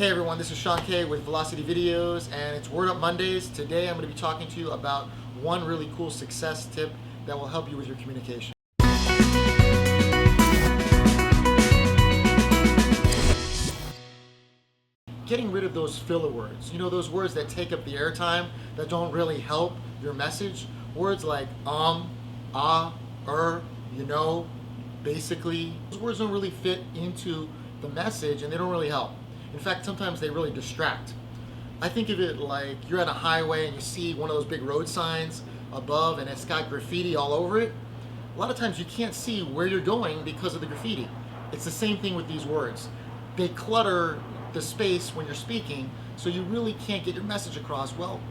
Hey everyone, this is Sean K with Velocity Videos, and it's Word Up Mondays. Today I'm going to be talking to you about one really cool success tip that will help you with your communication. Getting rid of those filler words. You know, those words that take up the airtime, that don't really help your message. Words like you know, basically. Those words don't really fit into the message and they don't really help. In fact, sometimes they really distract. I think of it like you're at a highway and you see one of those big road signs above and it's got graffiti all over it. A lot of times you can't see where you're going because of the graffiti. It's the same thing with these words. They clutter the space when you're speaking, so you really can't get your message across well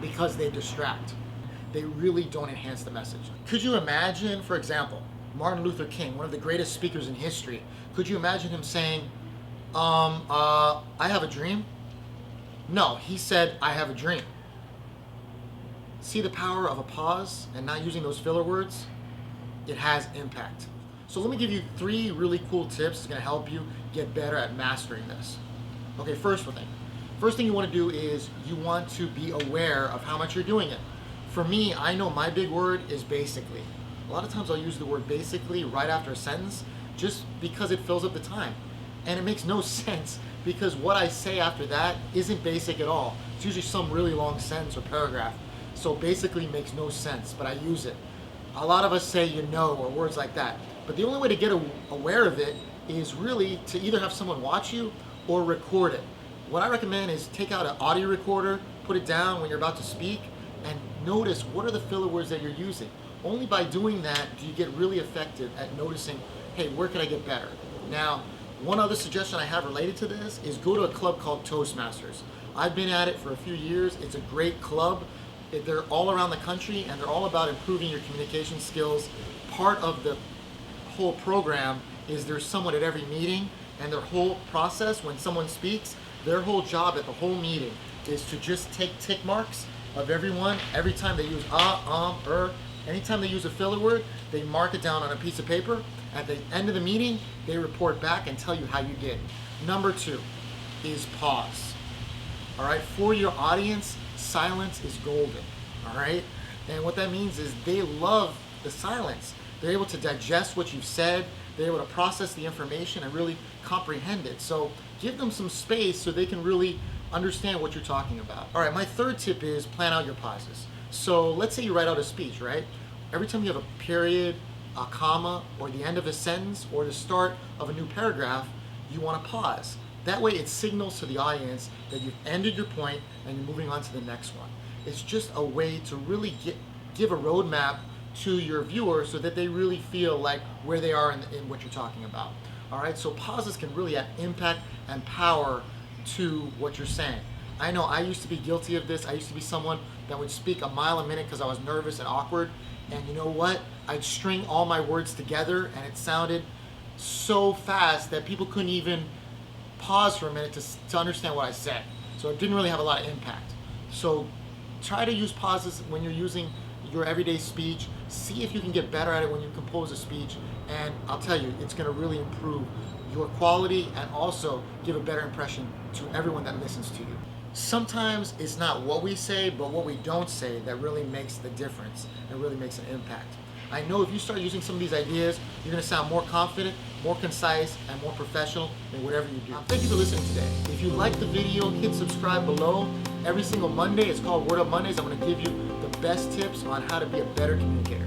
because they distract. They really don't enhance the message. Could you imagine, for example, Martin Luther King, one of the greatest speakers in history, could you imagine him saying, I have a dream? No, he said, I have a dream. See the power of a pause and not using those filler words? It has impact. So let me give you 3 really cool tips that's going to help you get better at mastering this. Okay, first thing you want to do is you want to be aware of how much you're doing it. For me, I know my big word is basically. A lot of times I'll use the word basically right after a sentence just because it fills up the time. And it makes no sense because what I say after that isn't basic at all. It's usually some really long sentence or paragraph. So basically makes no sense, but I use it. A lot of us say you know or words like that. But the only way to get aware of it is really to either have someone watch you or record it. What I recommend is take out an audio recorder, put it down when you're about to speak, and notice what are the filler words that you're using. Only by doing that do you get really effective at noticing, hey, where can I get better? Now, one other suggestion I have related to this is go to a club called Toastmasters. I've been at it for a few years. It's a great club. They're all around the country and they're all about improving your communication skills. Part of the whole program is there's someone at every meeting, and their whole process when someone speaks, their whole job at the whole meeting is to just take tick marks of everyone. Every time they use anytime they use a filler word, they mark it down on a piece of paper. At the end of the meeting, they report back and tell you how you did. Number 2 is pause. All right, for your audience, silence is golden. All right, and what that means is they love the silence. They're able to digest what you've said. They're able to process the information and really comprehend it. So give them some space so they can really understand what you're talking about. All right, my 3rd tip is plan out your pauses. So let's say you write out a speech, right? Every time you have a period, a comma, or the end of a sentence, or the start of a new paragraph, you want to pause. That way it signals to the audience that you've ended your point and you're moving on to the next one. It's just a way to really give a roadmap to your viewer so that they really feel like where they are in what you're talking about. All right, so pauses can really add impact and power to what you're saying. I know I used to be guilty of this. I used to be someone that would speak a mile a minute because I was nervous and awkward. And you know what? I'd string all my words together and it sounded so fast that people couldn't even pause for a minute to understand what I said. So it didn't really have a lot of impact. So try to use pauses when you're using your everyday speech. See if you can get better at it when you compose a speech. And I'll tell you, it's going to really improve your quality and also give a better impression to everyone that listens to you. Sometimes it's not what we say, but what we don't say that really makes the difference and really makes an impact. I know if you start using some of these ideas, you're going to sound more confident, more concise, and more professional in whatever you do. Thank you for listening today. If you like the video, hit subscribe below. Every single Monday, it's called Word Up Mondays. I'm going to give you the best tips on how to be a better communicator.